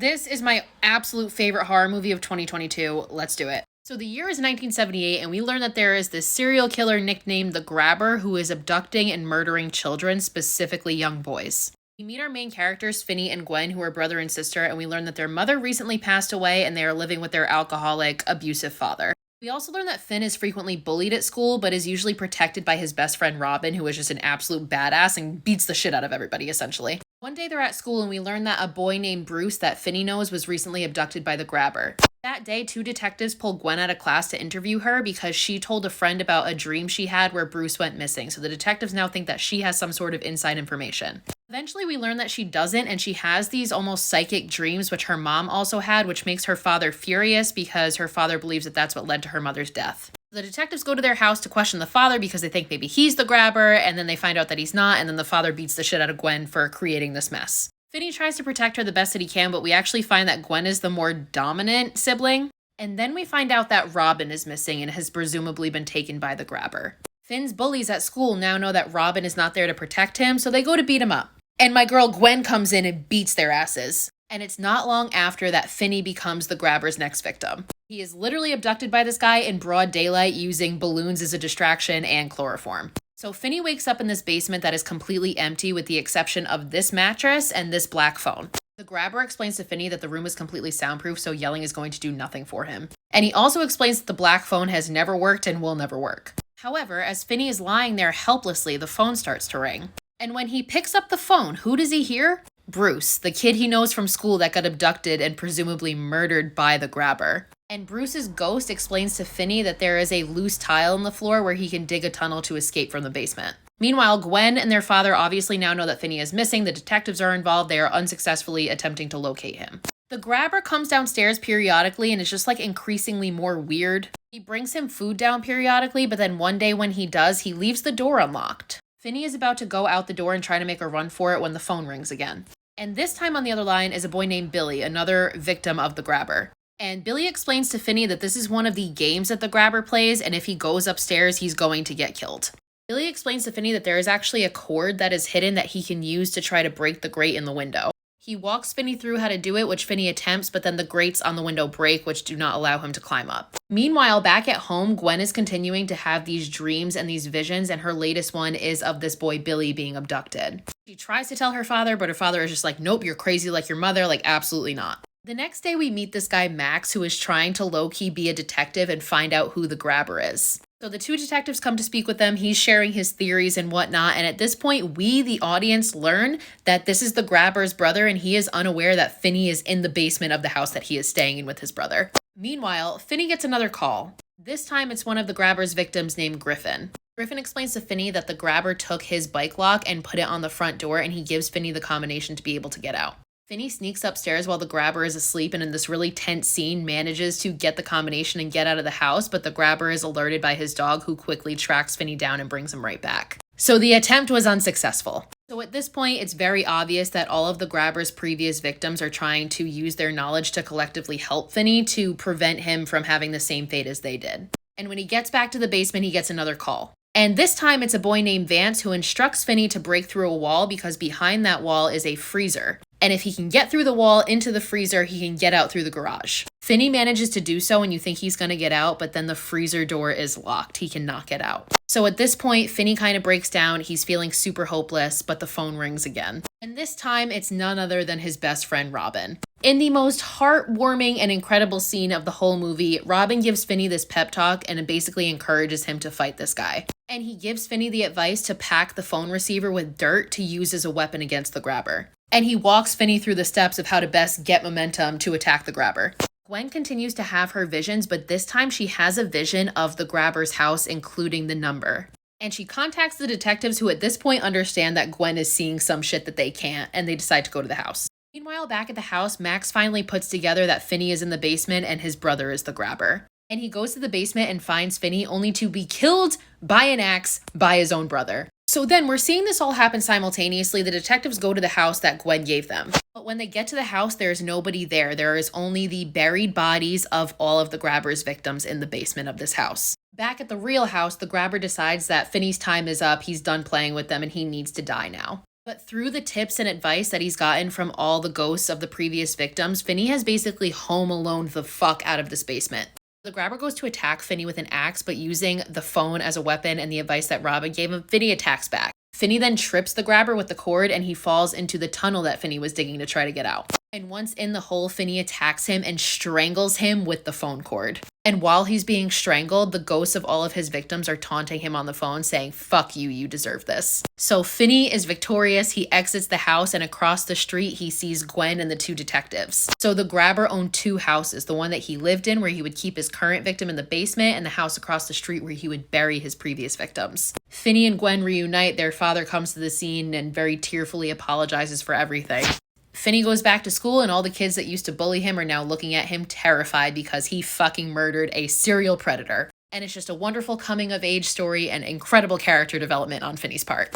This is my absolute favorite horror movie of 2022. Let's do it. So the year is 1978, and we learn that there is this serial killer nicknamed the Grabber who is abducting and murdering children, specifically young boys. We meet our main characters, Finny and Gwen, who are brother and sister, and we learn that their mother recently passed away and they are living with their alcoholic, abusive father. We also learn that Finn is frequently bullied at school, but is usually protected by his best friend Robin, who is just an absolute badass and beats the shit out of everybody, essentially. One day they're at school and we learn that a boy named Bruce that Finny knows was recently abducted by the Grabber. That day, two detectives pull Gwen out of class to interview her because she told a friend about a dream she had where Bruce went missing, so the detectives now think that she has some sort of inside information. Eventually, we learn that she doesn't, and she has these almost psychic dreams, which her mom also had, which makes her father furious because her father believes that that's what led to her mother's death. The detectives go to their house to question the father because they think maybe he's the Grabber, and then they find out that he's not, and then the father beats the shit out of Gwen for creating this mess. Finny tries to protect her the best that he can, but we actually find that Gwen is the more dominant sibling. And then we find out that Robin is missing and has presumably been taken by the Grabber. Finn's bullies at school now know that Robin is not there to protect him, so they go to beat him up. And my girl Gwen comes in and beats their asses. And it's not long after that Finny becomes the Grabber's next victim. He is literally abducted by this guy in broad daylight using balloons as a distraction and chloroform. So Finny wakes up in this basement that is completely empty with the exception of this mattress and this black phone. The Grabber explains to Finny that the room is completely soundproof, so yelling is going to do nothing for him. And he also explains that the black phone has never worked and will never work. However, as Finny is lying there helplessly, the phone starts to ring. And when he picks up the phone, who does he hear? Bruce, the kid he knows from school that got abducted and presumably murdered by the Grabber. And Bruce's ghost explains to Finny that there is a loose tile in the floor where he can dig a tunnel to escape from the basement. Meanwhile, Gwen and their father obviously now know that Finny is missing. The detectives are involved. They are unsuccessfully attempting to locate him. The Grabber comes downstairs periodically and is just like increasingly more weird. He brings him food down periodically, but then one day when he does, he leaves the door unlocked. Finny is about to go out the door and try to make a run for it when the phone rings again. And this time on the other line is a boy named Billy, another victim of the Grabber. And Billy explains to Finny that this is one of the games that the Grabber plays, and if he goes upstairs, he's going to get killed. Billy explains to Finny that there is actually a cord that is hidden that he can use to try to break the grate in the window. He walks Finny through how to do it, which Finny attempts, but then the grates on the window break, which do not allow him to climb up. Meanwhile, back at home, Gwen is continuing to have these dreams and these visions, and her latest one is of this boy Billy being abducted. She tries to tell her father, but her father is just like, nope, you're crazy like your mother, like absolutely not. The next day we meet this guy Max, who is trying to low-key be a detective and find out who the Grabber is. So the two detectives come to speak with them. He's sharing his theories and whatnot. And at this point, we, the audience, learn that this is the Grabber's brother and he is unaware that Finny is in the basement of the house that he is staying in with his brother. Meanwhile, Finny gets another call. This time it's one of the Grabber's victims named Griffin. Griffin explains to Finny that the Grabber took his bike lock and put it on the front door and he gives Finny the combination to be able to get out. Finny sneaks upstairs while the Grabber is asleep and in this really tense scene manages to get the combination and get out of the house, but the Grabber is alerted by his dog who quickly tracks Finny down and brings him right back. So the attempt was unsuccessful. So at this point, it's very obvious that all of the Grabber's previous victims are trying to use their knowledge to collectively help Finny to prevent him from having the same fate as they did. And when he gets back to the basement, he gets another call. And this time it's a boy named Vance who instructs Finny to break through a wall because behind that wall is a freezer. And if he can get through the wall into the freezer, he can get out through the garage. Finny manages to do so and you think he's going to get out, but then the freezer door is locked. He cannot get out. So at this point, Finny kind of breaks down. He's feeling super hopeless, but the phone rings again. And this time it's none other than his best friend, Robin. In the most heartwarming and incredible scene of the whole movie, Robin gives Finny this pep talk and it basically encourages him to fight this guy. And he gives Finny the advice to pack the phone receiver with dirt to use as a weapon against the Grabber. And he walks Finny through the steps of how to best get momentum to attack the Grabber. Gwen continues to have her visions, but this time she has a vision of the Grabber's house, including the number. And she contacts the detectives who at this point understand that Gwen is seeing some shit that they can't, and they decide to go to the house. Meanwhile, back at the house, Max finally puts together that Finny is in the basement and his brother is the Grabber. And he goes to the basement and finds Finny only to be killed by an axe by his own brother. So then we're seeing this all happen simultaneously. The detectives go to the house that Gwen gave them. But when they get to the house, there is nobody there. There is only the buried bodies of all of the Grabber's victims in the basement of this house. Back at the real house, the Grabber decides that Finny's time is up. He's done playing with them and he needs to die now. But through the tips and advice that he's gotten from all the ghosts of the previous victims, Finny has basically home alone the fuck out of this basement. The grabber goes to attack Finny with an axe, but using the phone as a weapon and the advice that Robin gave him, Finny attacks back. Finny then trips the grabber with the cord and he falls into the tunnel that Finny was digging to try to get out. And once in the hole, Finny attacks him and strangles him with the phone cord. And while he's being strangled, the ghosts of all of his victims are taunting him on the phone saying, "Fuck you, you deserve this." So Finny is victorious. He exits the house and across the street, he sees Gwen and the two detectives. So the grabber owned two houses, the one that he lived in where he would keep his current victim in the basement and the house across the street where he would bury his previous victims. Finny and Gwen reunite. Their father comes to the scene and very tearfully apologizes for everything. Finny goes back to school and all the kids that used to bully him are now looking at him terrified because he fucking murdered a serial predator. And it's just a wonderful coming of age story and incredible character development on Finny's part.